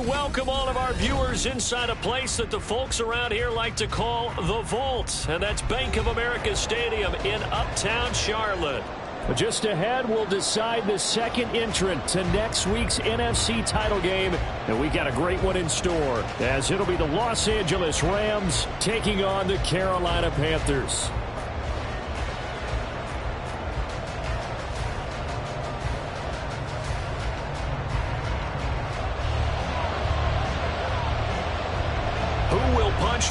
welcome all of our viewers inside a place that the folks around here like to call the Vault, and that's Bank of America Stadium in Uptown Charlotte. But just ahead, we'll decide the second entrant to next week's NFC title game, and we got a great one in store, as it'll be the Los Angeles Rams taking on the Carolina Panthers.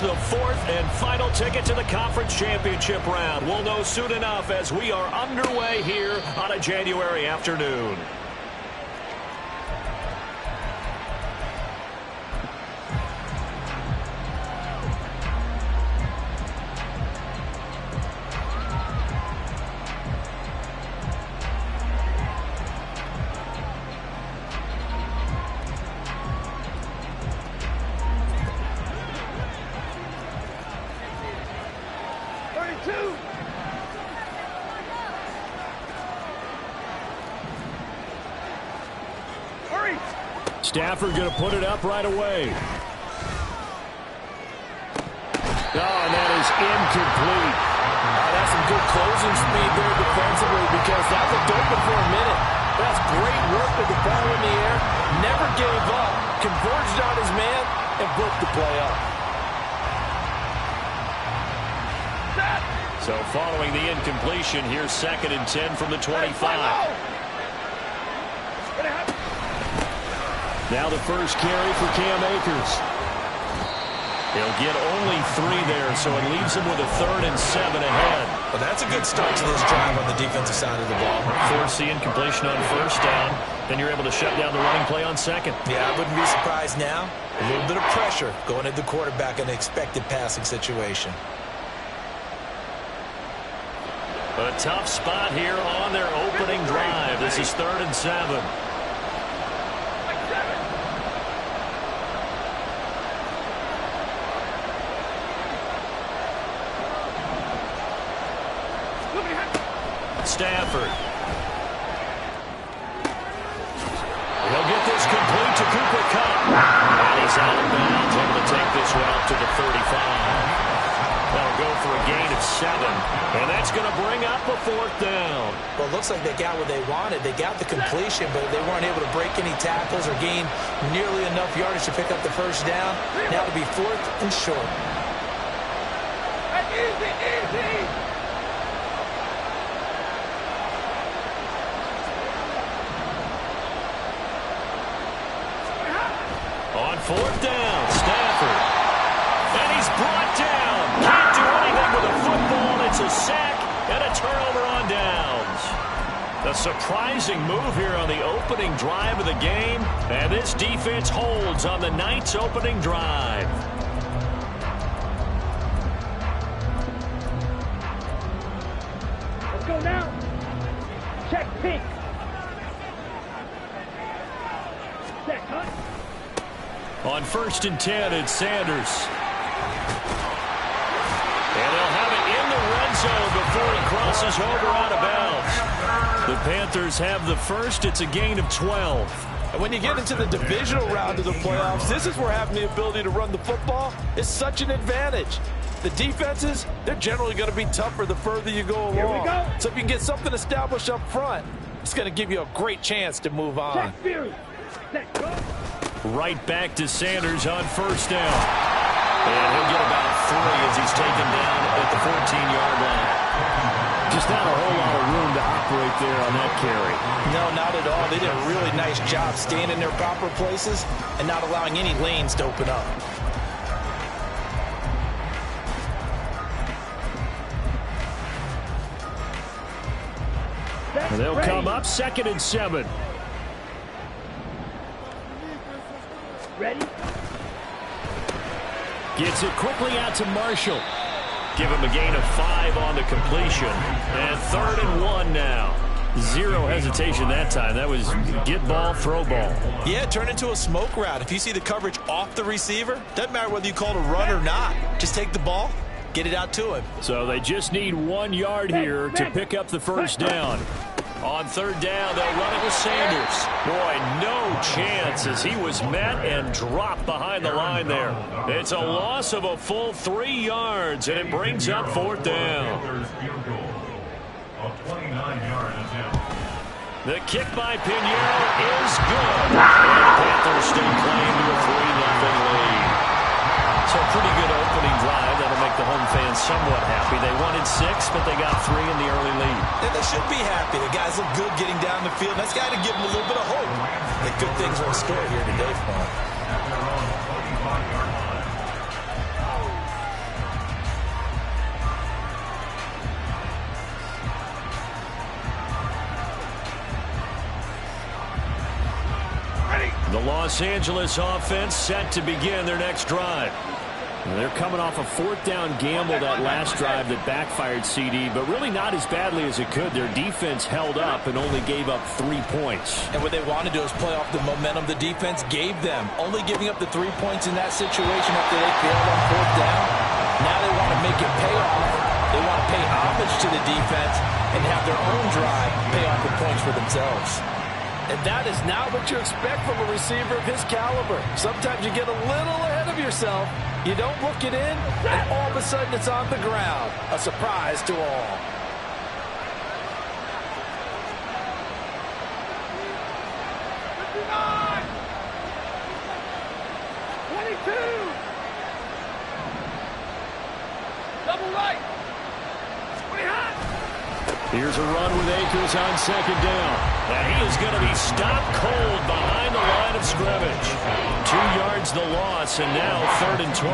The fourth and final ticket to the conference championship round. We'll know soon enough as we are underway here on a January afternoon. Stafford going to put it up right away. Oh, and that is incomplete. That's some good closing speed there defensively, because that looked open for a minute. That's great work with the ball in the air. Never gave up. Converged on his man and broke the play up. So following the incompletion, here's 2nd and 10 from the 25. Now the first carry for Cam Akers. He'll get only 3 there, so it leaves him with a 3rd and 7 ahead. Well, that's a good start to this drive on the defensive side of the ball. Force the incompletion on 1st down. Then you're able to shut down the running play on 2nd. Yeah, I wouldn't be surprised now. A little bit of pressure going at the quarterback in an expected passing situation. A tough spot here on their opening drive. This is 3rd and 7. Stafford. He'll get this complete to Cooper Kupp. And he's out of bounds, able to take this route to the 35. That'll go for a gain of 7. And that's going to bring up a 4th down. Well, it looks like they got what they wanted. They got the completion, but they weren't able to break any tackles or gain nearly enough yardage to pick up the 1st down. Now it'll be 4th and short. Easy. On 4th down, Stafford. And he's brought down. Can't do anything with a football. It's a sack and a turnover on downs. A surprising move here on the opening drive of the game. And this defense holds on the night's opening drive. Let's go now. Check pink. Check, huh? On 1st and 10, it's Sanders. And they'll have it in the red zone before he crosses over out of bounds. The Panthers have the first. It's a gain of 12. And when you get into the divisional round of the playoffs, this is where having the ability to run the football is such an advantage. The defenses, they're generally going to be tougher the further you go along. Here we go. So if you can get something established up front, it's going to give you a great chance to move on. Check Fury. Check, go. Right back to Sanders on 1st down. And he'll get about 3 as he's taken down at the 14-yard line. Just not a whole lot of room to operate there on that carry. No, not at all. They did a really nice job staying in their proper places and not allowing any lanes to open up. And they'll come up 2nd and 7. Ready? Gets it quickly out to Marshall. Give him a gain of 5 on the completion. And 3rd and 1 now. 0 hesitation that time. That was get ball, throw ball. Yeah, turn into a smoke route. If you see the coverage off the receiver, doesn't matter whether you call it a run or not. Just take the ball, get it out to him. So they just need 1 yard here to pick up the 1st down. On third down, they'll run it with Sanders. Boy, no chance as he was met and dropped behind the line there. It's a loss of a full 3 yards, and it brings up fourth down. The kick by Pinheiro is good. And the Panthers still playing to a 3-0 lead. So a pretty good opening drive. That'll make the home fans somewhat happy. They wanted 6, but they got 3 in the early lead. And they should be happy. The guys look good getting down the field. That's got to give them a little bit of hope that good things are in store here today for them. The Los Angeles offense set to begin their next drive. They're coming off a fourth down gamble that last drive that backfired CD, but really not as badly as it could. Their defense held up and only gave up 3 points. And what they want to do is play off the momentum the defense gave them. Only giving up the 3 points in that situation after they failed on fourth down. Now they want to make it pay off. They want to pay homage to the defense and have their own drive pay off the points for themselves. And that is not what you expect from a receiver of his caliber. Sometimes you get a little ahead of yourself. You don't look it in, and all of a sudden it's on the ground. A surprise to all. Here's a run with Akers on second down. And he is going to be stopped cold behind the line of scrimmage. 2 yards the loss, and now 3rd and 12.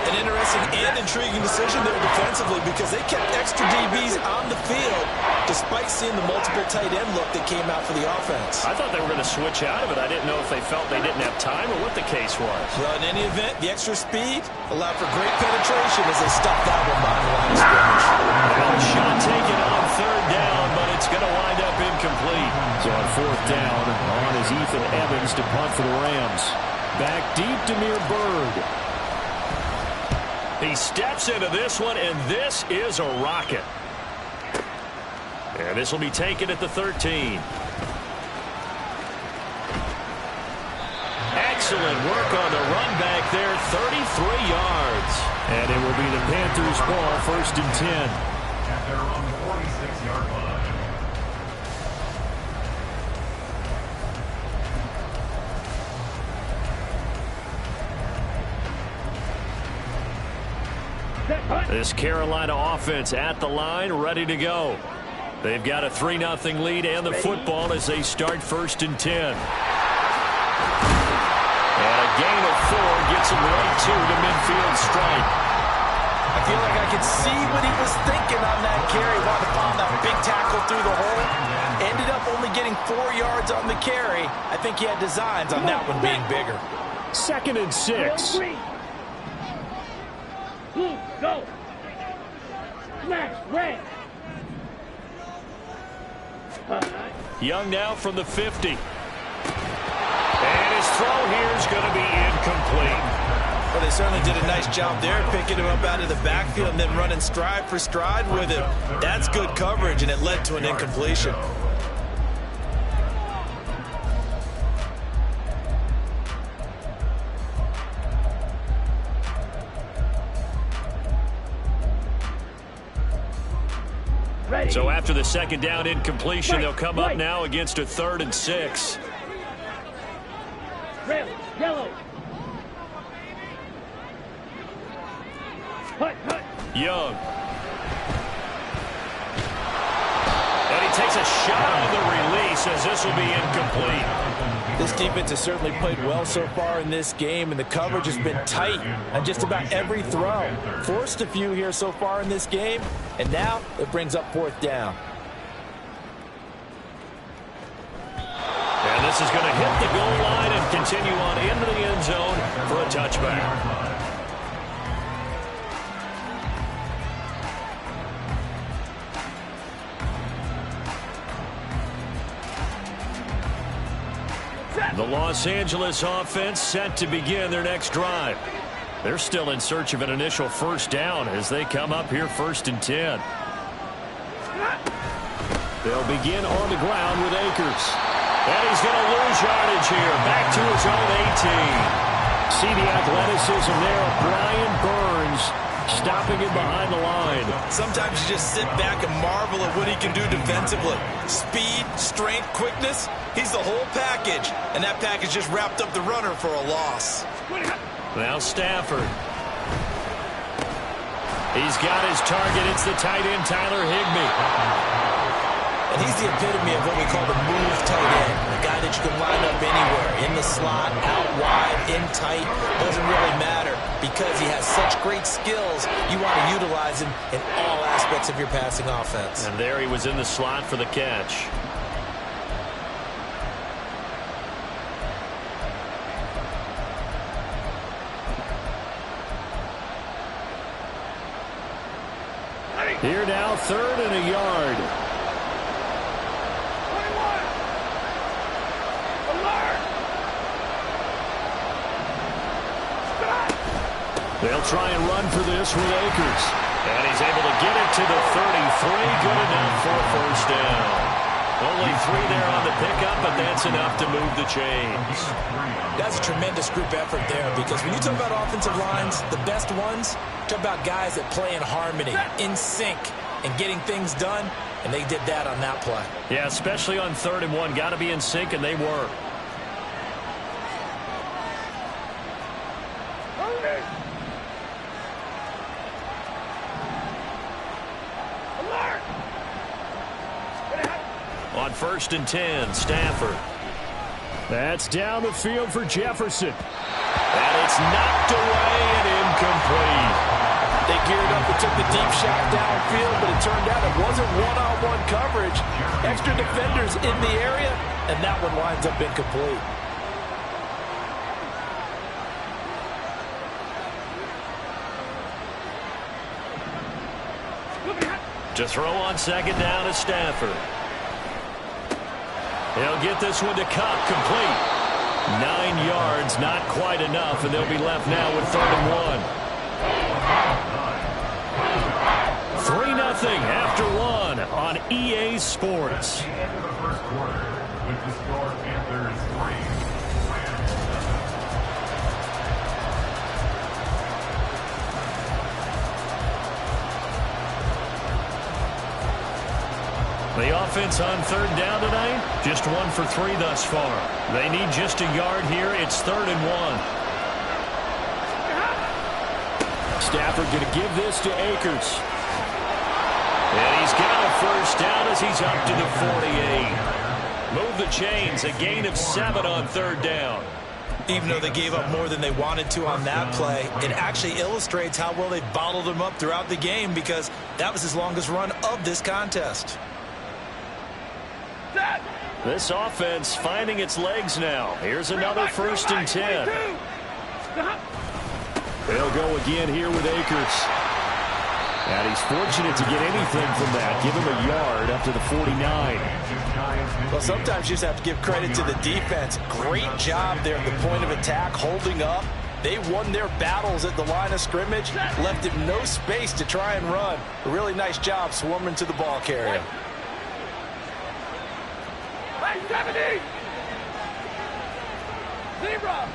An interesting and intriguing decision there defensively because they kept extra DBs on the field despite seeing the multiple tight end look that came out for the offense. I thought they were going to switch out of it. I didn't know if they felt they didn't have time or what the case was. Well, in any event, the extra speed allowed for great penetration as they stopped that one behind the line of scrimmage. Well, a shot taken on third down, but it's going to wind up incomplete. So on fourth down, on is Ethan Evans to punt for the Rams. Back deep to Mir Bird. He steps into this one, and this is a rocket. And this will be taken at the 13. Excellent work on the run back there, 33 yards. And it will be the Panthers' ball, 1st and 10. At their own 46-yard line. This Carolina offense at the line, ready to go. They've got a 3-0 lead and the football as they start 1st and 10. And a gain of 4 gets them right to the midfield stripe. I feel like I could see what he was thinking on that carry. Wanted to pound that big tackle through the hole. Ended up only getting 4 yards on the carry. I think he had designs on that one being bigger. 2nd and 6. Blue, go. Smash, red. Young now from the 50. And his throw here is going to be incomplete. Well, they certainly did a nice job there, picking him up out of the backfield and then running stride for stride with him. That's good coverage, and it led to an incompletion. So after the 2nd down incompletion, they'll come up now against a 3rd and 6. Red, yellow. Hut, hut. Young. And he takes a shot on the release as this will be incomplete. This defense has certainly played well so far in this game, and the coverage has been tight on just about every throw. Forced a few here so far in this game, and now it brings up 4th down. And this is going to hit the goal line and continue on into the end zone for a touchback. The Los Angeles offense set to begin their next drive. They're still in search of an initial 1st down as they come up here 1st and 10. They'll begin on the ground with Akers. And he's going to lose yardage here. Back to his own 18. See the athleticism there of Brian Burns stopping him behind the line. Sometimes you just sit back and marvel at what he can do defensively. Speed, strength, quickness. He's the whole package. And that package just wrapped up the runner for a loss. Now Stafford. He's got his target. It's the tight end, Tyler Higbee. And he's the epitome of what we call the move tight end. A guy that you can line up anywhere. In the slot, out wide, in tight. Doesn't really matter. Because he has such great skills, you want to utilize him in all aspects of your passing offense. And there he was in the slot for the catch. Here now, 3rd and a yard. 21. Alert! They'll try and run for this with Akers. And he's able to get it to the 33. Good enough for a first down. Only 3 there on the pickup, but that's enough to move the chains. That's a tremendous group effort there, because when you talk about offensive lines, the best ones, talk about guys that play in harmony, in sync, and getting things done, and they did that on that play. Yeah, especially on 3rd and 1. Got to be in sync, and they were. On 1st and 10, Stafford. That's down the field for Jefferson. And it's knocked away and incomplete. They geared up and took the deep shot downfield, but it turned out it wasn't one-on-one coverage. Extra defenders in the area, and that one winds up incomplete. To throw on 2nd down is Stafford. He'll get this one to Cup, complete. 9 yards, not quite enough, and they'll be left now with 3rd and 1. 3-0 after 1 on EA Sports. The end of the first quarter with the score Panthers 3. The offense on 3rd down tonight, just 1 for 3 thus far. They need just a yard here. It's 3rd and 1. Stafford going to give this to Akers. And he's got a first down as he's up to the 48. Move the chains, a gain of 7 on 3rd down. Even though they gave up more than they wanted to on that play, it actually illustrates how well they bottled them up throughout the game, because that was his longest run of this contest. This offense finding its legs now. Here's another 1st and 10. They'll go again here with Akers. And he's fortunate to get anything from that. Give him a yard up to the 49. Well, sometimes you just have to give credit to the defense. Great job there at the point of attack, holding up. They won their battles at the line of scrimmage, left him no space to try and run. A really nice job swarming to the ball carrier. 70! 0!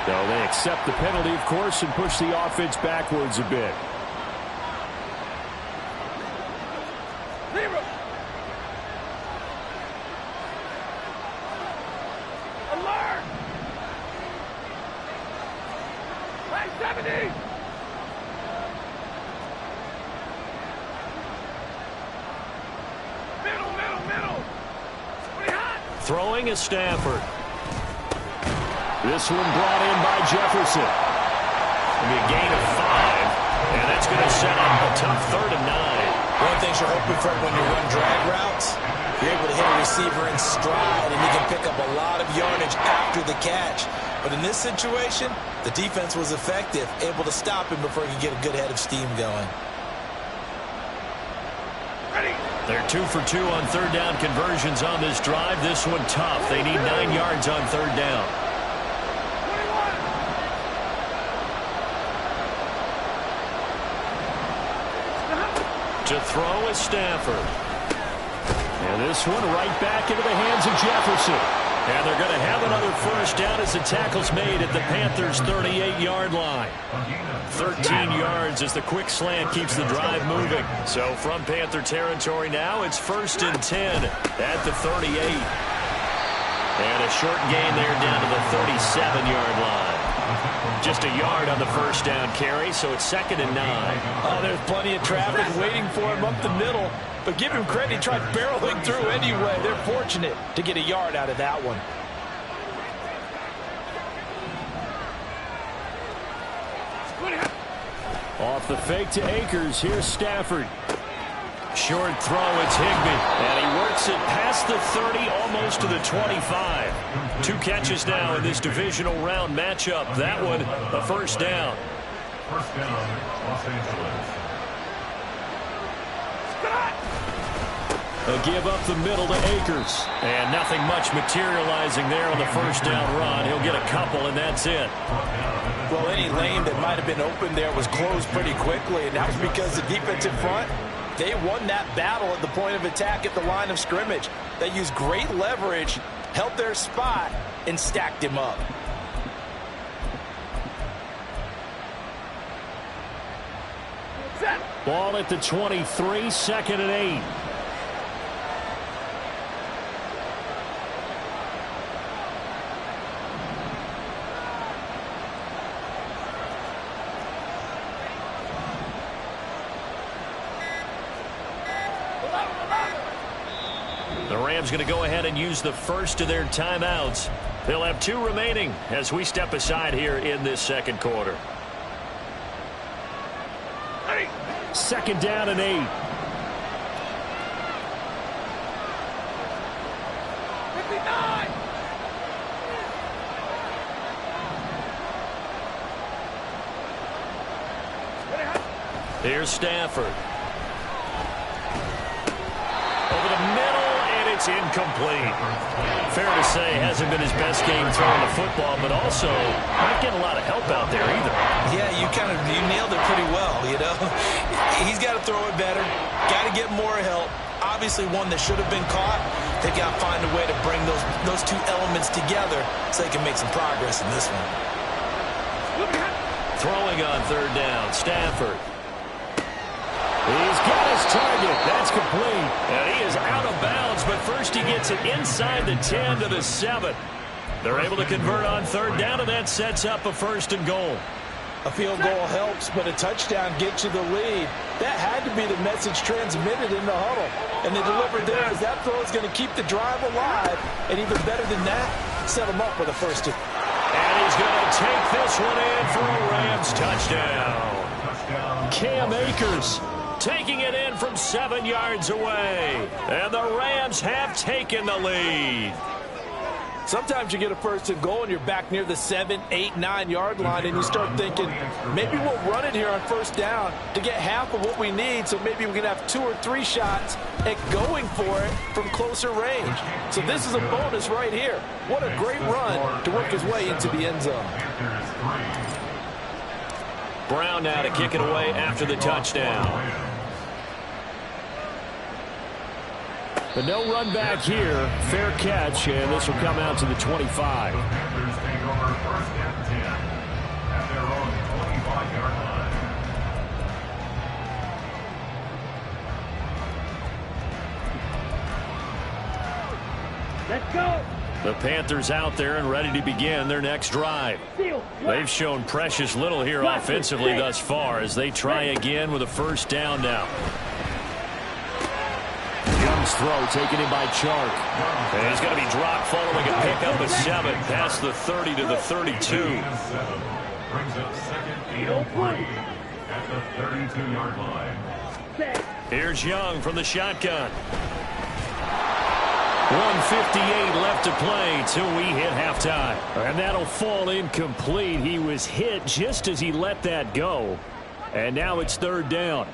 So they accept the penalty, of course, and push the offense backwards a bit. 0! Alert! 70! Middle! Throwing is Stafford. This one brought in by Jefferson. It'll be a gain of 5, and that's going to set up a tough 3rd and 9. One of the things you're hoping for when you run drag routes, you're able to hit a receiver in stride, and you can pick up a lot of yardage after the catch. But in this situation, the defense was effective, able to stop him before he could get a good head of steam going. Ready! They're 2 for 2 on third down conversions on this drive. This one tough. They need 9 yards on third down. To throw is Stafford. And this one right back into the hands of Jefferson. And they're going to have another first down as the tackle's made at the Panthers' 38-yard line. 13 yards as the quick slant keeps the drive moving. So from Panther territory now, it's 1st and 10 at the 38. And a short gain there down to the 37-yard line. Just a yard on the first down carry, so it's 2nd and 9. Oh, there's plenty of traffic waiting for him up the middle. But give him credit, he tried barreling through anyway. They're fortunate to get a yard out of that one. Off the fake to Akers. Here's Stafford. Short throw, it's Higbee. And he works it past the 30, almost to the 25. 2 catches now in this divisional round matchup. That one, a first down. First down, Los Angeles. A give up the middle to Akers. And nothing much materializing there on the first down run. He'll get a couple, and that's it. Well, any lane that might have been open there was closed pretty quickly, and that was because the defensive front, they won that battle at the point of attack at the line of scrimmage. They used great leverage, held their spot, and stacked him up. Ball at the 23, 2nd and 8. The Rams going to go ahead and use the first of their timeouts. They'll have 2 remaining as we step aside here in this second quarter. 2nd down and 8. 59! Here's Stafford. Over the middle, and it's incomplete. Fair to say, hasn't been his best game throwing the football, but also not getting a lot of help out there either. Yeah, you nailed it pretty well, you know. He's got to throw it better, got to get more help. Obviously one that should have been caught. They've got to find a way to bring those 2 elements together so they can make some progress in this one. Throwing on third down, Stafford. He's got his target. That's complete. And he is out of bounds, but first he gets it inside the 10 to the 7. They're able to convert on third down, and that sets up a 1st and goal. A field goal helps, but a touchdown gets you the lead. That had to be the message transmitted in the huddle. And they delivered there as that throw is going to keep the drive alive. And even better than that, set them up with a 1st. And he's going to take this one in for a Rams touchdown. Cam Akers taking it in from 7 yards away. And the Rams have taken the lead. Sometimes you get a 1st and goal and you're back near the 7, 8, 9 yard line and you start thinking, maybe we'll run it here on 1st down to get half of what we need, so maybe we can have 2 or 3 shots at going for it from closer range. So this is a bonus right here. What a great run to work his way into the end zone. Brown now to kick it away after the touchdown. But no run back here. Fair catch, and this will come out to the 25. Panthers take over 1st and 10 at their own 25-yard line. Let's go! The Panthers out there and ready to begin their next drive. They've shown precious little here offensively thus far as they try again with a 1st down now. Young's throw taken in by Chark. And he's going to be dropped following a pickup of 7 past the 30 to the 32. Brings up 2nd and 3 at the 32-yard line. Here's Young from the shotgun. 1:58 left to play till we hit halftime. And that'll fall incomplete. He was hit just as he let that go. And now it's 3rd down.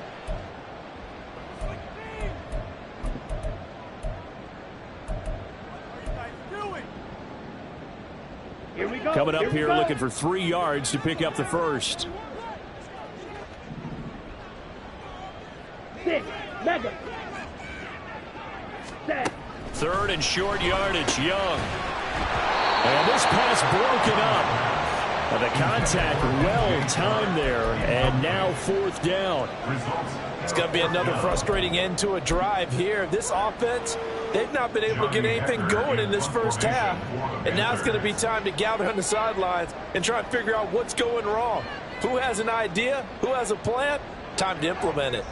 Coming up here looking for 3 yards to pick up the first. 6, mega. 7. 3rd and short yardage, Young. And this pass broken up. The contact well timed there, and now 4th down. It's going to be another frustrating end to a drive here. This offense, they've not been able to get anything going in this first half. And now it's going to be time to gather on the sidelines and try and figure out what's going wrong. Who has an idea? Who has a plan? Time to implement it.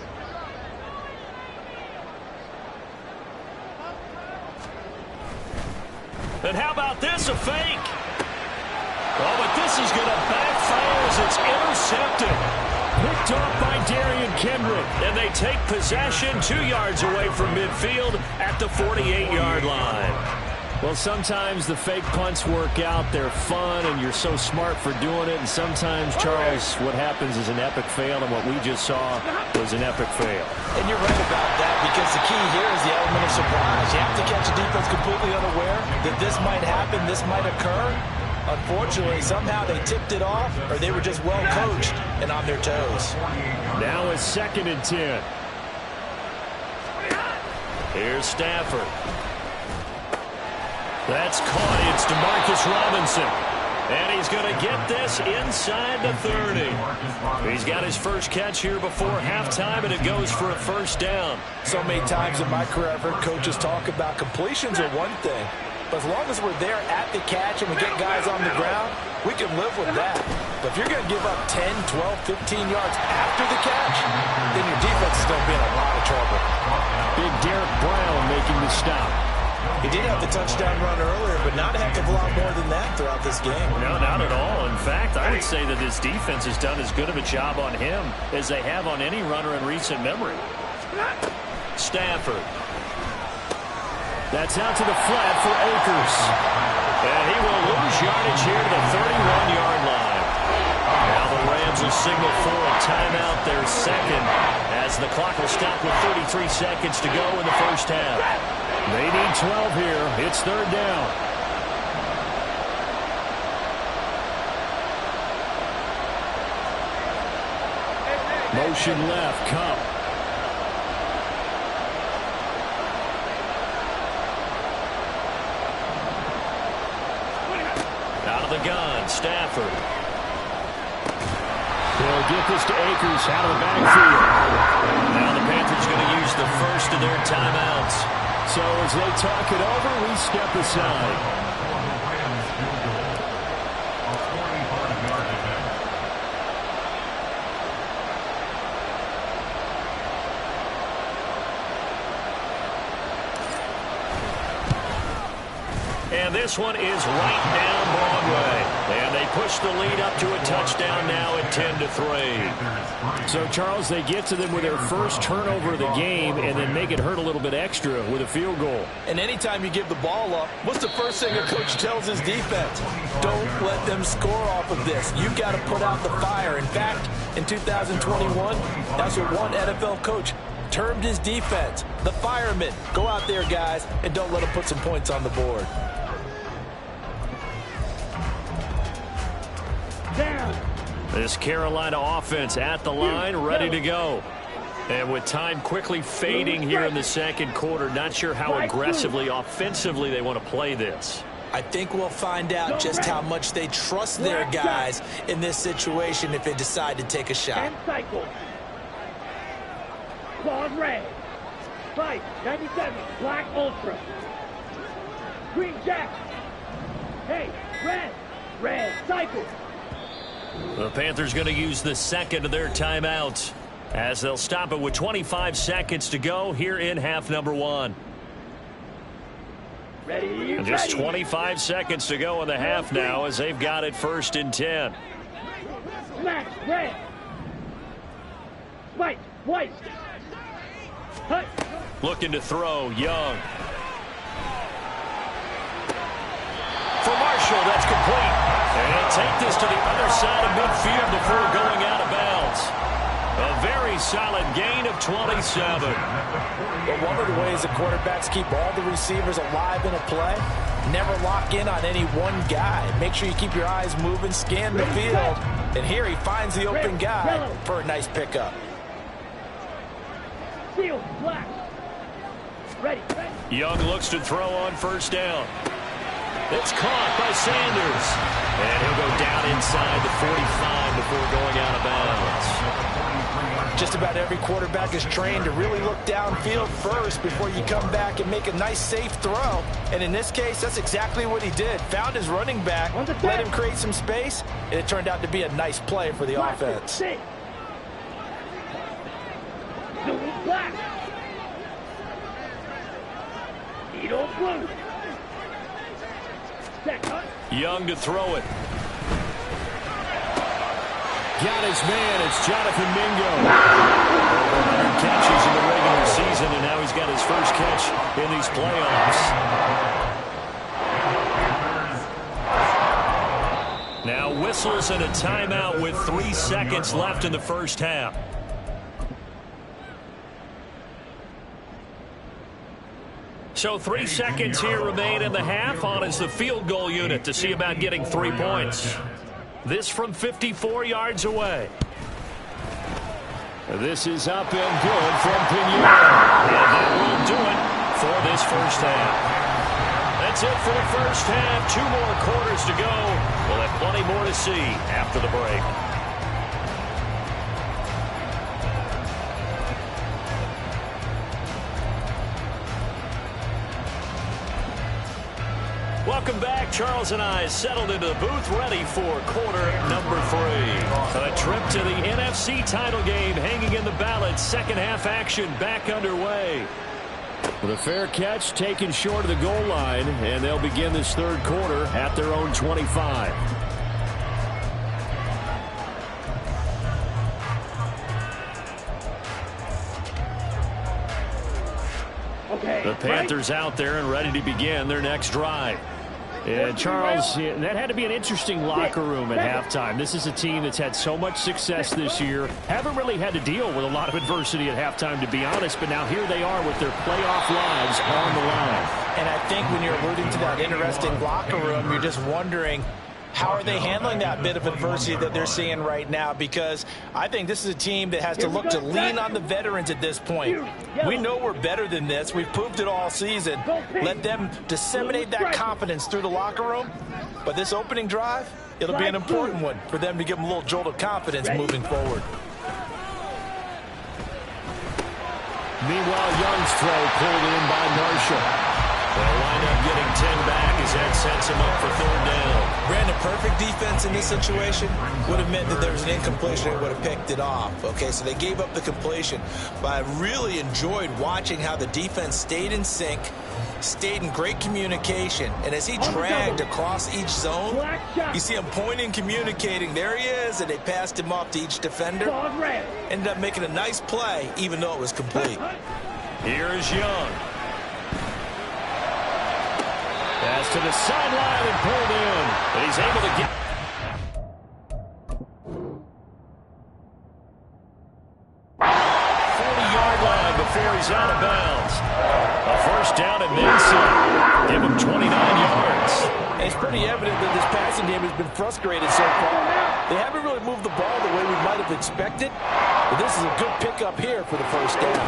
And how about this, a fake? Oh, but this is going to backfire as it's intercepted. Picked off by Darian Kendrick. And they take possession 2 yards away from midfield at the 48-yard line. Well, sometimes the fake punts work out. They're fun, and you're so smart for doing it. And sometimes, Charles, what happens is an epic fail, and what we just saw was an epic fail. And you're right about that, because the key here is the element of surprise. You have to catch a defense completely unaware that this might happen, this might occur. Unfortunately, somehow they tipped it off, or they were just well coached and on their toes. Now it's 2nd and 10. Here's Stafford. That's caught. It's DeMarcus Robinson. And he's going to get this inside the 30. He's got his first catch here before halftime, and it goes for a 1st down. So many times in my career, I've heard coaches talk about completions are one thing. But as long as we're there at the catch and we get guys on the ground, we can live with that. But if you're going to give up 10, 12, 15 yards after the catch, then your defense is going to be in a lot of trouble. Big Derek Brown making the stop. He did have the touchdown run earlier, but not a heck of a lot more than that throughout this game. No, not at all. In fact, I would say that his defense has done as good of a job on him as they have on any runner in recent memory. Stafford. That's out to the flat for Akers. And he will lose yardage here to the 31-yard line. Now the Rams will signal for a timeout, their 2nd, as the clock will stop with 33 seconds to go in the first half. They need 12 here. It's 3rd down. Motion left, Cup. Out of the gun, Stafford. They'll get this to Akers out of the backfield. Now the Panthers going to use the first of their timeouts. So as they talk it over, we step aside. And this one is right down Broadway. And they push the lead up to a touchdown now at 10-3. So, Charles, they get to them with their first turnover of the game and then make it hurt a little bit extra with a field goal. And anytime you give the ball up, what's the first thing a coach tells his defense? Don't let them score off of this. You've got to put out the fire. In fact, in 2021, that's what one NFL coach termed his defense. The firemen. Go out there, guys, and don't let them put some points on the board. This Carolina offense at the line, ready to go. And with time quickly fading here in the 2nd quarter, not sure how aggressively, offensively they want to play this. I think we'll find out just how much they trust their guys in this situation if they decide to take a shot. 10 cycles. Claws red. Fight 97. Black Ultra. Green Jack. Hey, red. Red cycle. The Panthers going to use the 2nd of their timeouts as they'll stop it with 25 seconds to go here in half number 1. Ready, and just 25 seconds to go in the half now as they've got it 1st and 10. Smash, red. White, white. Hut. Looking to throw, Young. For Marshall, that's complete. And he'll take this to the other side of midfield before going out of bounds. A very solid gain of 27. But one of the ways the quarterbacks keep all the receivers alive in a play Never lock in on any one guy. Make sure you keep your eyes moving, scan the field. And here he finds the open guy for a nice pickup. Seal, black. Ready. Young looks to throw on first down. It's caught by Sanders. And he'll go down inside the 45 before going out of bounds. Just about every quarterback is trained to really look downfield first before you come back and make a nice, safe throw. And in this case, that's exactly what he did. Found his running back, let him create some space, and it turned out to be a nice play for the offense. Black. Needle blue. Young to throw it. Got his man. It's Jonathan Mingo. Over 100 catches in the regular season, and now he's got his first catch in these playoffs. Now whistles and a timeout with 3 seconds left in the first half. So 3 seconds here remain in the half. On is the field goal unit to see about getting 3 points. This from 54 yards away. This is up and good from Pinheiro. And that will do it for this first half. That's it for the first half. 2 more quarters to go. We'll have plenty more to see after the break. Welcome back. Charles and I settled into the booth ready for quarter number 3. A trip to the NFC title game hanging in the balance. Second half action back underway. With a fair catch taken short of the goal line, and they'll begin this third quarter at their own 25. The Panthers out there and ready to begin their next drive. And Charles, that had to be an interesting locker room at halftime. This is a team that's had so much success this year. Haven't really had to deal with a lot of adversity at halftime, to be honest. But now here they are with their playoff lives on the line. And I think when you're alluding to that interesting locker room, you're just wondering, how are they handling that bit of adversity that they're seeing right now? Because I think this is a team that has to look to lean on the veterans at this point. We know we're better than this. We've proved it all season. Let them disseminate that confidence through the locker room. But this opening drive, it'll be an important one for them to give them a little jolt of confidence moving forward. Meanwhile, Young's throw pulled in by Marshall. They'll wind up getting 10 back as that sets him up for third down. Brandon, perfect defense in this situation would have meant that there was an incompletion and would have picked it off. Okay, so they gave up the completion. But I really enjoyed watching how the defense stayed in sync, stayed in great communication. And as he dragged across each zone, you see him pointing, communicating. There he is, and they passed him off to each defender. Ended up making a nice play, even though it was complete. Here's Young. Pass to the sideline and pulled in. But he's able to get... 40-yard line before he's out of bounds. A first down and then some. Give him 29 yards. And it's pretty evident that this passing game has been frustrated so far. They haven't really moved the ball the way we might have expected. But this is a good pickup here for the first down.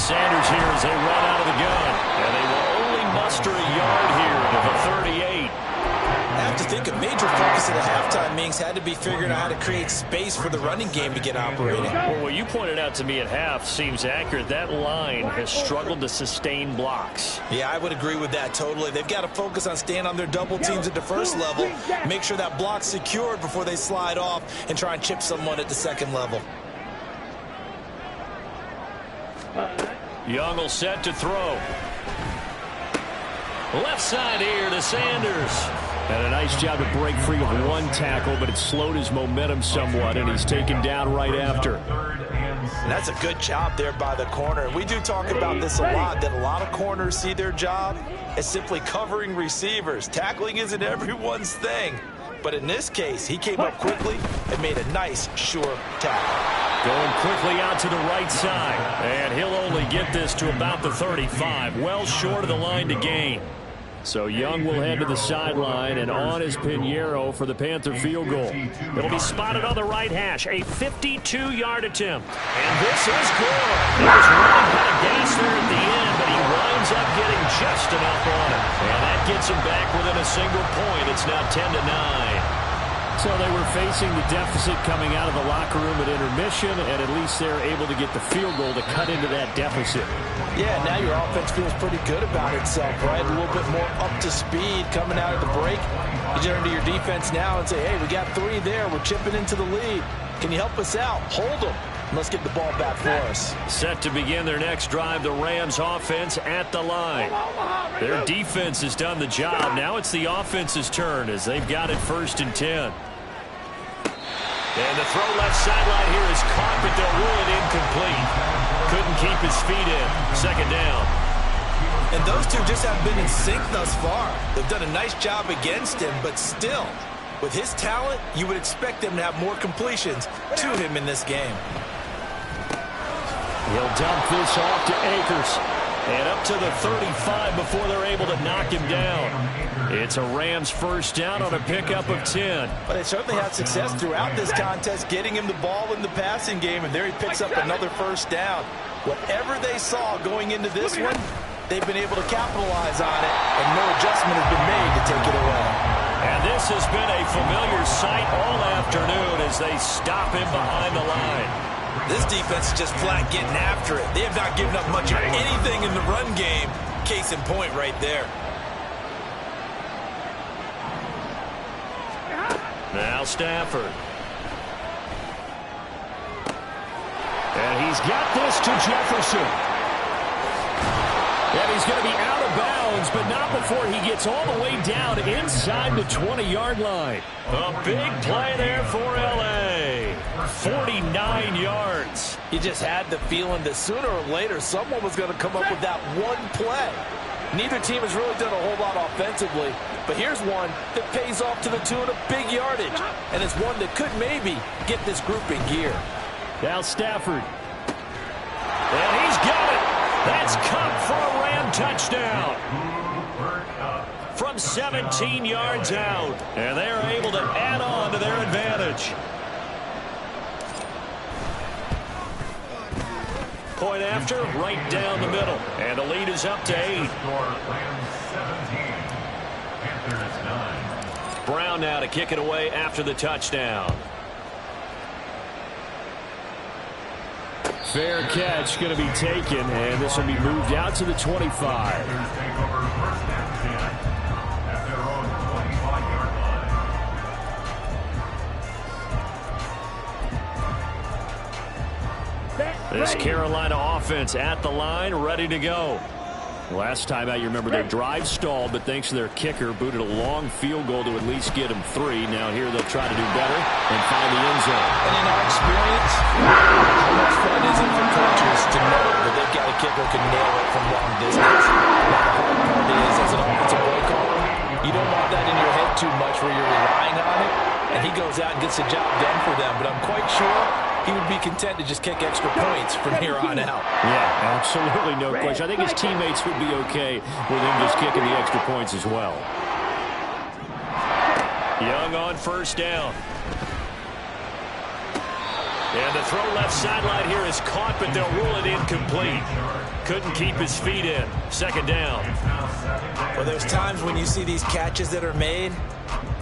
Sanders here as they run out of the gun. And they will only muster a yard here to the 38. I have to think a major focus at the halftime means had to be figuring out how to create space for the running game to get operating. Well, what you pointed out to me at half seems accurate. That line has struggled to sustain blocks. Yeah, I would agree with that totally. They've got to focus on staying on their double teams at the first level, make sure that block's secured before they slide off and try and chip someone at the second level. Young will set to throw. Left side here to Sanders. And a nice job to break free of one tackle, but it slowed his momentum somewhat, and he's taken down right after. And that's a good job there by the corner. We do talk about this a lot, that a lot of corners see their job as simply covering receivers. Tackling isn't everyone's thing. But in this case, he came up quickly and made a nice, sure tackle. Going quickly out to the right side. And he'll only get this to about the 35. Well short of the line to gain. So Young will head to the sideline, and on is Pinheiro for the Panther field goal. It'll be spotted on the right hash, a 52-yard attempt. And this is good. He was running out of gas there at the end, but he winds up getting just enough on it. And that gets him back within a single point. It's now 10-9. So they were facing the deficit coming out of the locker room at intermission, and at least they're able to get the field goal to cut into that deficit. Yeah, now your offense feels pretty good about itself, right? A little bit more up to speed coming out of the break. You turn to your defense now and say, hey, we got 3 there. We're chipping into the lead. Can you help us out? Hold them. Let's get the ball back for us. Set to begin their next drive, the Rams offense at the line. Their defense has done the job. Now it's the offense's turn as they've got it 1st and 10. And the throw left sideline here is caught, but they'll rule it incomplete. Couldn't keep his feet in. 2nd down. And those two just haven't been in sync thus far. They've done a nice job against him, but still, with his talent, you would expect him to have more completions to him in this game. He'll dump this off to Akers. And up to the 35 before they're able to knock him down. It's a Rams 1st down on a pickup of 10. But they certainly had success throughout this contest, getting him the ball in the passing game, and there he picks up another 1st down. Whatever they saw going into this one, they've been able to capitalize on it, and no adjustment has been made to take it away. And this has been a familiar sight all afternoon as they stop him behind the line. This defense is just flat getting after it. They have not given up much of anything in the run game. Case in point right there. Now Stafford. And he's got this to Jefferson. And he's going to be out of bounds, but not before he gets all the way down inside the 20-yard line. A big play there for L.A. 49 yards. You just had the feeling that sooner or later someone was going to come up with that one play. Neither team has really done a whole lot offensively, but here's one that pays off to the tune of big yardage, and it's one that could maybe get this group in gear. Now Stafford. And he's got it. That's caught for a Ram touchdown. From 17 yards out. And they're able to add on to their advantage. Point after, right down the middle. And the lead is up to 8. Brown now to kick it away after the touchdown. Fair catch going to be taken, and this will be moved out to the 25. This Carolina offense at the line, ready to go. Last time out, you remember their drive stalled, but thanks to their kicker, booted a long field goal to at least get them 3. Now here they'll try to do better and find the end zone. And in our experience, how much fun is it for coaches to know that they've got a kicker who can nail it from long distance? Now, the hard part is, as an offensive play caller, you don't want that in your head too much where you're relying on it, and he goes out and gets the job done for them. But I'm quite sure he would be content to just kick extra points from here on out. Yeah, absolutely no question. I think his teammates would be okay with him just kicking the extra points as well. Young on 1st down. And the throw left sideline here is caught, but they'll rule it incomplete. Couldn't keep his feet in. 2nd down. Well, there's times when you see these catches that are made,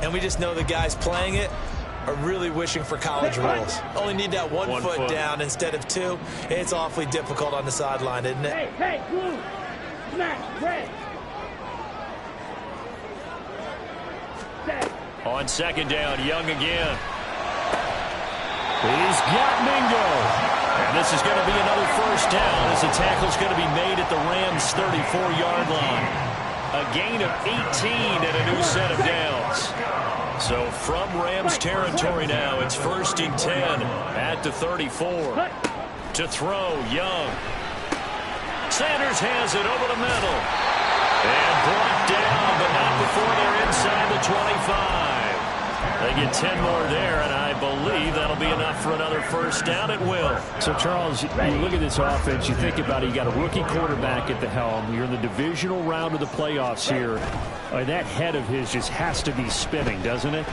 and we just know the guys playing it are really wishing for college rules. Only need that one foot down instead of 2. It's awfully difficult on the sideline, isn't it? Hey, blue! Smash, red! On 2nd down, Young again. He's got Mingo. And this is going to be another 1st down as the tackle's going to be made at the Rams' 34-yard line. A gain of 18 and a new set of downs. So from Rams territory now, it's 1st and 10 at the 34. To throw, Young. Sanders has it over the middle. And brought down, but not before they're inside the 25. They get 10 more there, and I believe that'll be enough for another first down. It will. So, Charles, you look at this offense, you think about it, you got a rookie quarterback at the helm. You're in the divisional round of the playoffs here. That head of his just has to be spinning, doesn't it?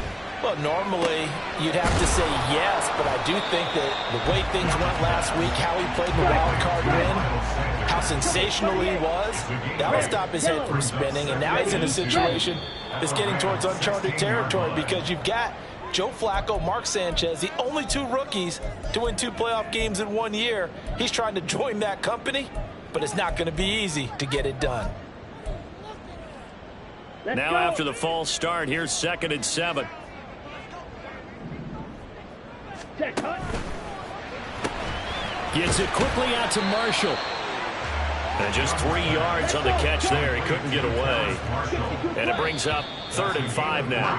Well, normally you'd have to say yes, but I do think that the way things went last week, how he played in the wild card win, how sensational he was, that'll stop his head from spinning. And now he's in a situation that's getting towards uncharted territory because you've got Joe Flacco, Mark Sanchez, the only two rookies to win 2 playoff games in 1 year. He's trying to join that company, but it's not going to be easy to get it done. Now after the false start, here's 2nd and 7. Gets it quickly out to Marshall. And just 3 yards on the catch there. He couldn't get away. And it brings up 3rd and 5 now.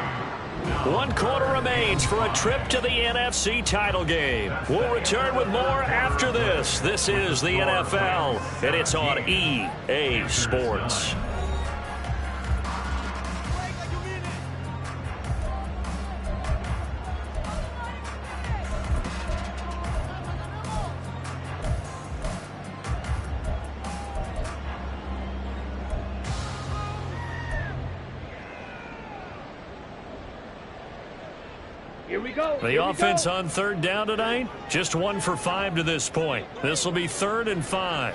1 quarter remains for a trip to the NFC title game. We'll return with more after this. This is the NFL, and it's on EA Sports. The offense on 3rd down tonight, just 1 for 5 to this point. This will be 3rd and 5.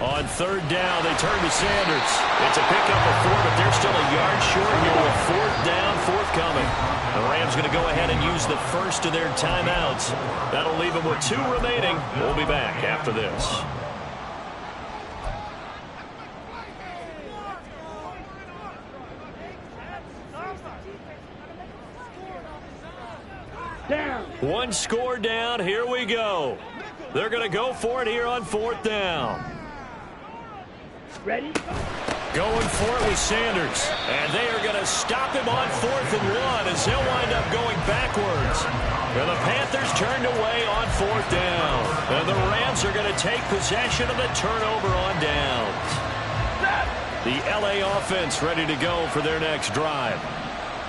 On 3rd down, they turn to Sanders. It's a pickup of 4, but they're still a yard short here with 4th down forthcoming. The Rams going to go ahead and use the first of their timeouts. That'll leave them with 2 remaining. We'll be back after this. Down. 1 score down. Here we go. They're going to go for it here on 4th down. Ready? Going for it with Sanders. And they are going to stop him on 4th and 1 as he'll wind up going backwards. And the Panthers turned away on 4th down. And the Rams are going to take possession of the turnover on downs. The LA offense ready to go for their next drive.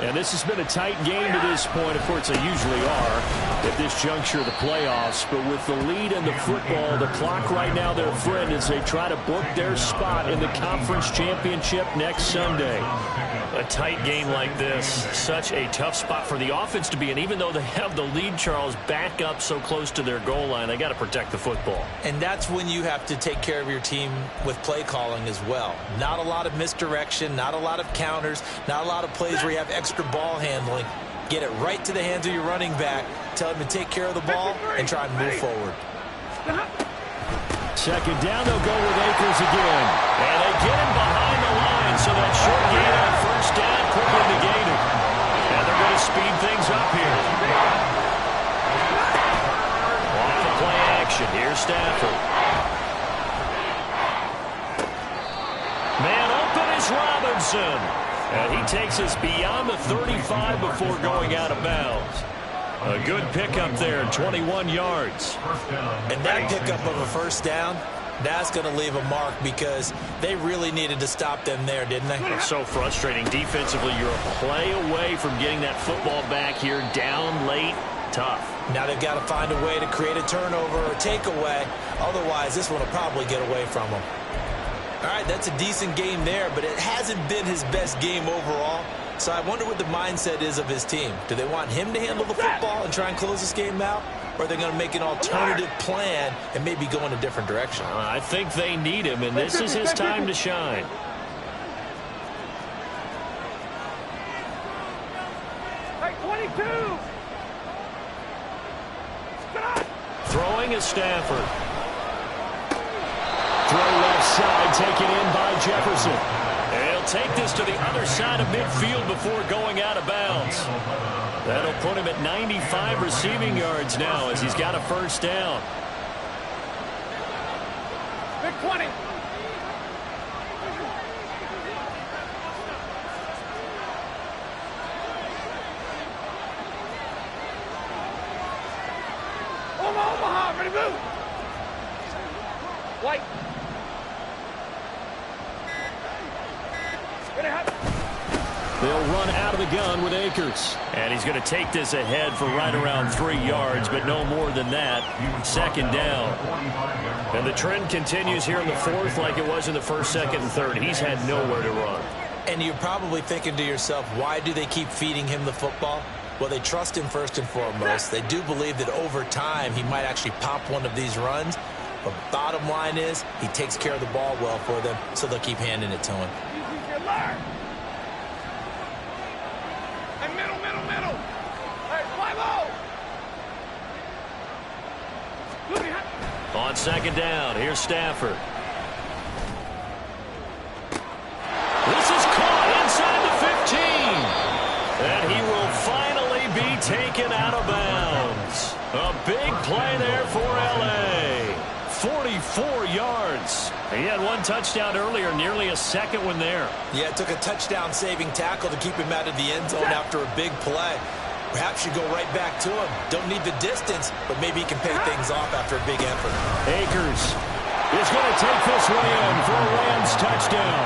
And this has been a tight game to this point. Of course, they usually are at this juncture of the playoffs. But with the lead in the football, the clock right now their friend as they try to book their spot in the conference championship next Sunday. A tight game like this, such a tough spot for the offense to be in. Even though they have the lead, Charles, back up so close to their goal line, they got to protect the football. And that's when you have to take care of your team with play calling as well. Not a lot of misdirection, not a lot of counters, not a lot of plays where you have extra ball handling. Get it right to the hands of your running back. Tell him to take care of the ball and try and move forward. 2nd down, they'll go with Akers again. And they get him behind the line, so that short gain on 1st down quickly negated. And they're going to speed things up here. Off the play action, here's Stafford. Man open is Robinson. And he takes us beyond the 35 before going out of bounds. A good pickup there, 21 yards. And that pickup of a 1st down, that's going to leave a mark because they really needed to stop them there, didn't they? It's so frustrating. Defensively, you're a play away from getting that football back here down late. Tough. Now they've got to find a way to create a turnover or takeaway. Otherwise, this one will probably get away from them. All right, that's a decent game there, but it hasn't been his best game overall. So I wonder what the mindset is of his team. Do they want him to handle the football and try and close this game out? Or are they going to make an alternative plan and maybe go in a different direction? I think they need him, and this is his time to shine. Hey, 22. Throwing is Stafford. Throw left side, taken in by Jefferson. And he'll take this to the other side of midfield before going out of bounds. That'll put him at 95 receiving yards now as he's got a 1st down. Big 20. Omaha, ready to move. White. They'll run out of the gun with Akers. And he's going to take this ahead for right around 3 yards, but no more than that. Second down. And the trend continues here in the fourth like it was in the first, second, and third. He's had nowhere to run. And you're probably thinking to yourself, why do they keep feeding him the football? Well, they trust him first and foremost. They do believe that over time he might actually pop one of these runs. But bottom line is he takes care of the ball well for them, so they'll keep handing it to him. Hey, middle. Hey, 5-0. On second down, here's Stafford. This is caught inside the 15. And he will finally be taken out of bounds. A big play there for L.A. 44 yards. He had one touchdown earlier, nearly a second one there. Yeah, it took a touchdown-saving tackle to keep him out of the end zone after a big play. Perhaps you go right back to him. Don't need the distance, but maybe he can pay things off after a big effort. Akers is going to take this one in for a Rams touchdown.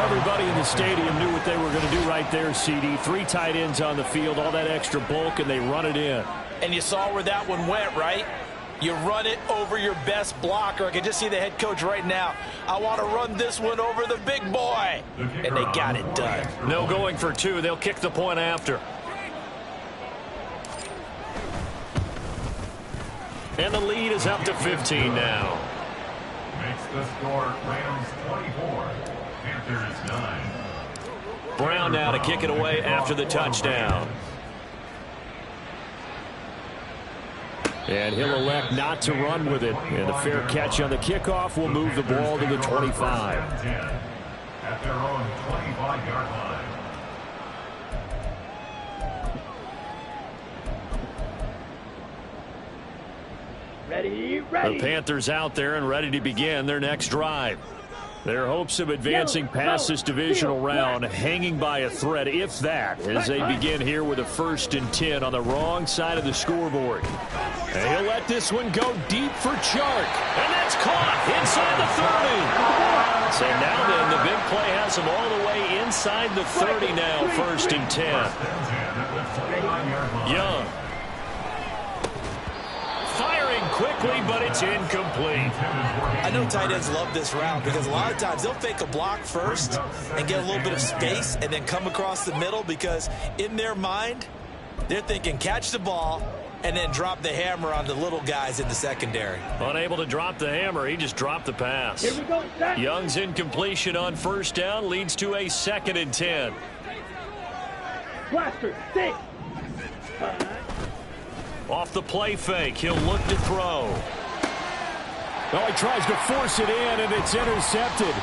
Everybody in the stadium knew what they were going to do right there, CD. 3 tight ends on the field, all that extra bulk, and they run it in. And you saw where that one went, right? You run it over your best blocker. I can just see the head coach right now. I want to run this one over the big boy. And they got it done. No going for 2. They'll kick the point after. And the lead is up to 15 now. Makes the score Rams 24, Panthers 9. Brown now to kick it away after the touchdown. And he'll elect not to run with it. And a fair catch on the kickoff will move the ball to the 25. At their own 25-yard line. Ready. The Panthers out there and ready to begin their next drive. Their hopes of advancing past this divisional round hanging by a thread, if that, as they begin here with a 1st and 10 on the wrong side of the scoreboard. And he'll let this one go deep for Chark. And that's caught inside the 30. So now then, the big play has him all the way inside the 30 now, 1st and 10. Young. Firing quickly, but it's incomplete. I know tight ends love this route because a lot of times they'll fake a block first and get a little bit of space and then come across the middle because in their mind, they're thinking catch the ball and then drop the hammer on the little guys in the secondary. Unable to drop the hammer, he just dropped the pass. Here we go, Zach. Young's incompletion on 1st down leads to a 2nd and 10. Blaster, stay. Off the play fake, he'll look to throw. Well, he tries to force it in, and it's intercepted.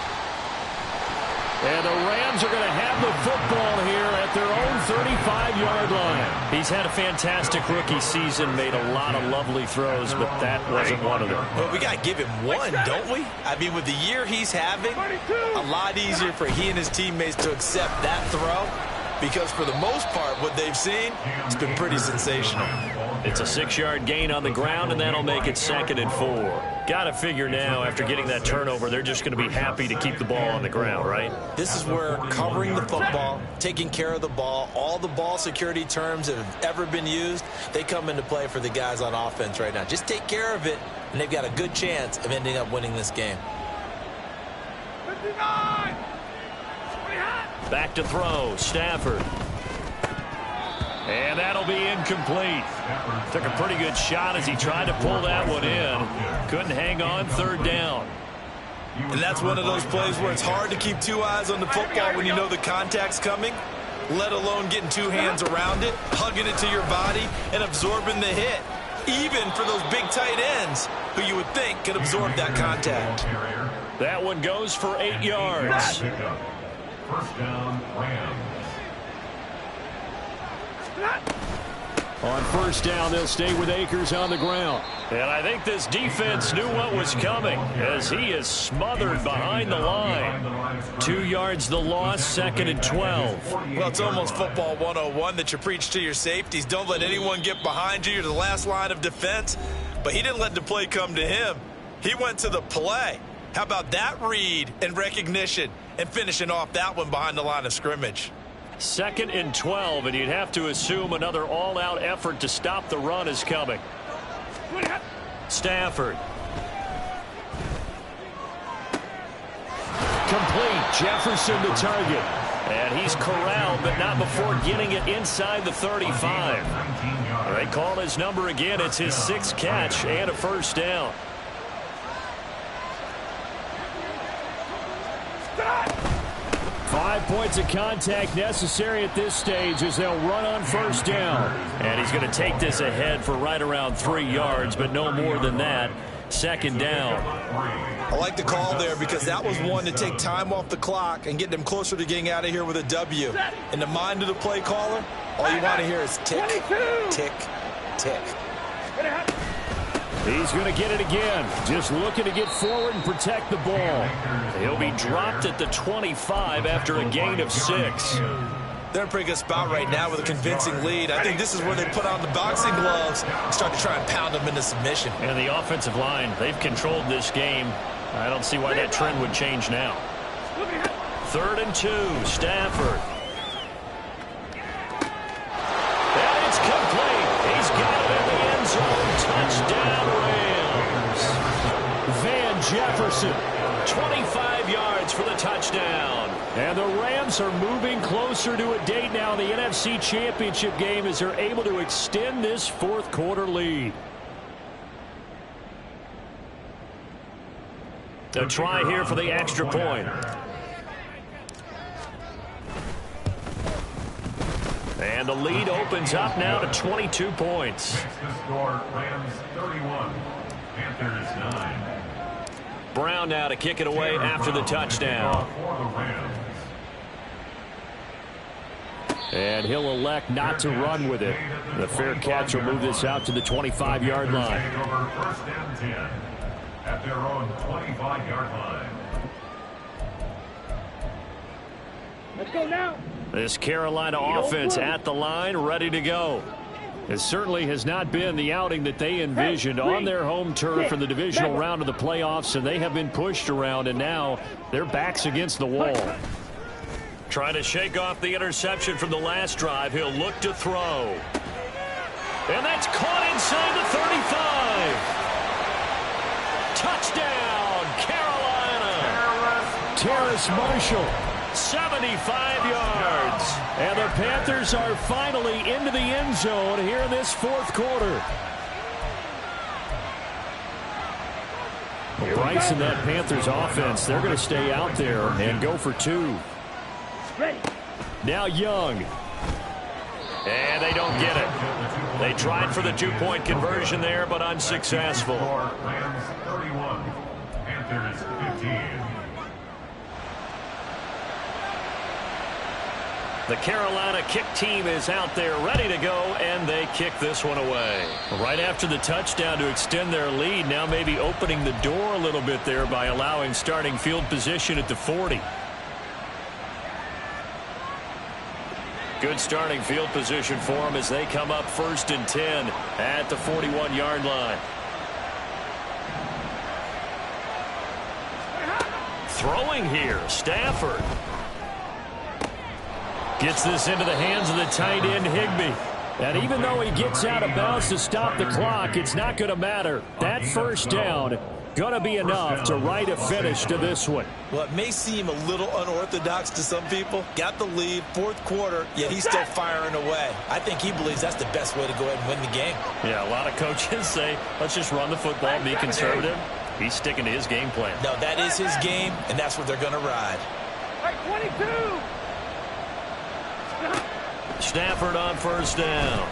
And the Rams are going to have the football here at their own 35-yard line. He's had a fantastic rookie season, made a lot of lovely throws, but that wasn't one of them. Well, we got to give him one, don't we? I mean, with the year he's having, a lot easier for he and his teammates to accept that throw because for the most part, what they've seen, it's been pretty sensational. It's a 6-yard gain on the ground, and that'll make it 2nd and 4. Got to figure now, after getting that turnover, they're just going to be happy to keep the ball on the ground, right? This is where covering the football, taking care of the ball, all the ball security terms that have ever been used, they come into play for the guys on offense right now. Just take care of it, and they've got a good chance of ending up winning this game. 59. Back to throw, Stafford. And that'll be incomplete. Took a pretty good shot as he tried to pull that one in. Couldn't hang on, 3rd down. And that's one of those plays where it's hard to keep 2 eyes on the football when you know the contact's coming, let alone getting 2 hands around it, hugging it to your body, and absorbing the hit. Even for those big tight ends who you would think could absorb that contact. That one goes for 8 yards. 1st down, Rams. On 1st down, they'll stay with Akers on the ground. And I think this defense knew what was coming as he is smothered behind the line. 2 yards the loss, 2nd and 12. Well, it's almost football 101 that you preach to your safeties. Don't let anyone get behind you. You're the last line of defense. But he didn't let the play come to him. He went to the play. How about that read and recognition and finishing off that one behind the line of scrimmage? 2nd and 12, and you'd have to assume another all-out effort to stop the run is coming. Stafford. Complete. Jefferson the target. And he's corralled, but not before getting it inside the 35. They call his number again. It's his 6th catch and a first down. Stop! 5 points of contact necessary at this stage as they'll run on first down. And he's going to take this ahead for right around 3 yards, but no more than that. 2nd down. I like the call there because that was one to take time off the clock and get them closer to getting out of here with a W. In the mind of the play caller, all you want to hear is tick, tick, tick. He's going to get it again. Just looking to get forward and protect the ball. He'll be dropped at the 25 after a gain of 6. They're in a pretty good spot right now with a convincing lead. I think this is where they put on the boxing gloves and start to try and pound them into submission. And the offensive line, they've controlled this game. I don't see why that trend would change now. 3rd and 2, Stafford. And it's complete. He's got it in the end zone. Touchdown, Rams. Van Jefferson, 25 yards for the touchdown. And the Rams are moving closer to a date now in the NFC Championship game as they're able to extend this 4th quarter lead. A try here for the extra point. And the lead opens up now to 22 points. Next to score, Rams 31, Panthers 9. Brown now to kick it away after the touchdown. And he'll elect not to run with it. The fair catch will move this out to the 25-yard line. First and 10 at their own 25-yard line. Let's go now. This Carolina offense at the line, ready to go. It certainly has not been the outing that they envisioned on their home turf in the divisional round of the playoffs, and they have been pushed around, and now their backs against the wall. Trying to shake off the interception from the last drive. He'll look to throw. And that's caught inside the 35. Touchdown, Carolina. Terrace Marshall, 75 yards. And the Panthers are finally into the end zone here in this 4th quarter. Bryce and that Panthers offense, they're going to stay out there and go for 2. Now Young. And they don't get it. They tried for the 2-point conversion there, but unsuccessful. Rams 31, Panthers 15. The Carolina kick team is out there ready to go, and they kick this one away. Right after the touchdown to extend their lead, now maybe opening the door a little bit there by allowing starting field position at the 40. Good starting field position for them as they come up 1st and 10 at the 41-yard line. Throwing here, Stafford. Gets this into the hands of the tight end, Higbee. And even though he gets out of bounds to stop the clock, it's not going to matter. That first down going to be enough to write a finish to this one. Well, it may seem a little unorthodox to some people. Got the lead, 4th quarter, yet he's still firing away. I think he believes that's the best way to go ahead and win the game. Yeah, a lot of coaches say, let's just run the football and be conservative. He's sticking to his game plan. No, that is his game, and that's what they're going to ride. All right, 22. Stafford on first down.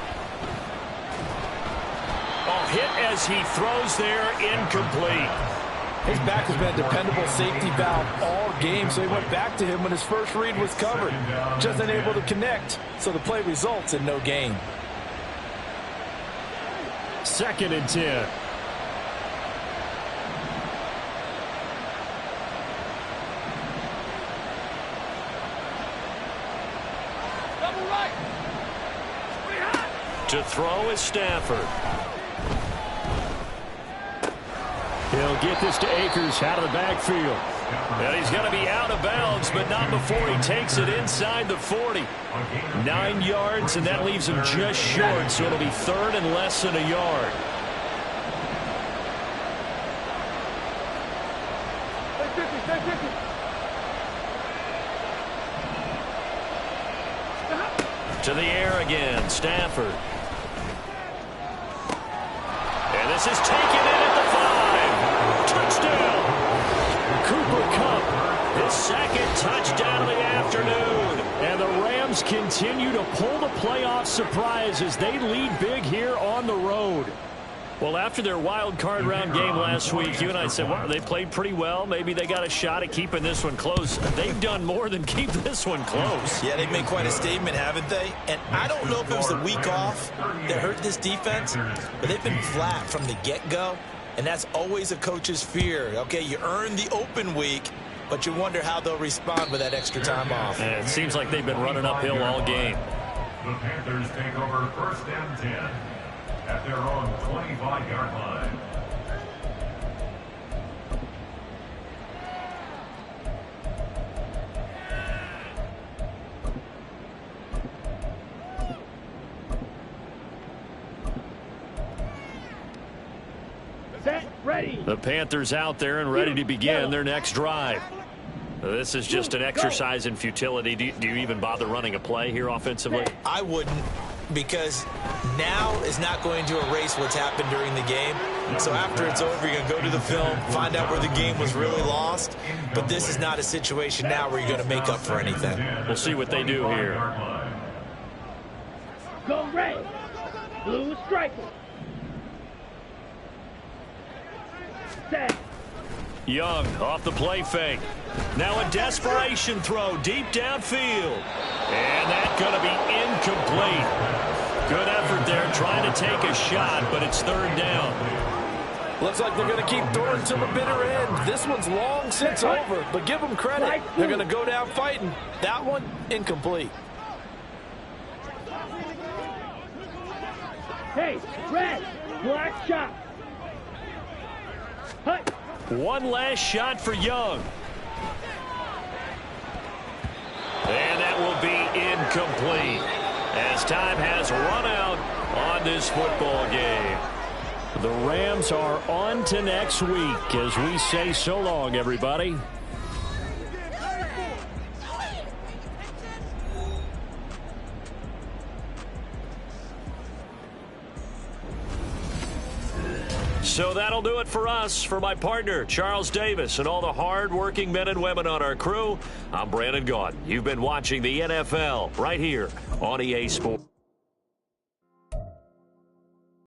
Oh, hit as he throws there, incomplete. His back has been a dependable safety valve all game, so he went back to him when his first read was covered. Just unable to connect, so the play results in no gain. 2nd and 10. To throw is Stafford. He'll get this to Akers out of the backfield. And he's going to be out of bounds, but not before he takes it inside the 40. 9 yards, and that leaves him just short, so it'll be third and less than a yard. To the air again, Stafford. And this is taken in at the 5. Touchdown! Cooper Kupp, his second touchdown of the afternoon. And the Rams continue to pull the playoff surprise as they lead big here on the road. Well, after their wild card round game last week, you and I said, well, they played pretty well. Maybe they got a shot at keeping this one close. They've done more than keep this one close. Yeah, they've made quite a statement, haven't they? And I don't know if it was the week off that hurt this defense, but they've been flat from the get-go, and that's always a coach's fear. Okay, you earn the open week, but you wonder how they'll respond with that extra time off. And it seems like they've been running uphill all game. The Panthers take over 1st and 10 at their own 25-yard line. Set, ready. The Panthers out there and ready to begin their next drive. This is just an exercise in futility. Do you even bother running a play here offensively? I wouldn't, because now is not going to erase what's happened during the game. So after it's over, you're going to go to the film, find out where the game was really lost. But this is not a situation now where you're going to make up for anything. We'll see what they do here. Go red. Blue striker. Set. Young off the play fake. Now a desperation throw deep downfield. And that's going to be incomplete. Good effort there trying to take a shot, but it's third down. Looks like they're going to keep throwing to the bitter end. This one's long since over, but give them credit. They're going to go down fighting. That one, incomplete. Hey, red. Black shot. Hut. One last shot for Young. And that will be incomplete as time has run out on this football game. The Rams are on to next week as we say so long, everybody. So that'll do it for us. For my partner, Charles Davis, and all the hard-working men and women on our crew, I'm Brandon Gaudin. You've been watching the NFL right here on EA Sports.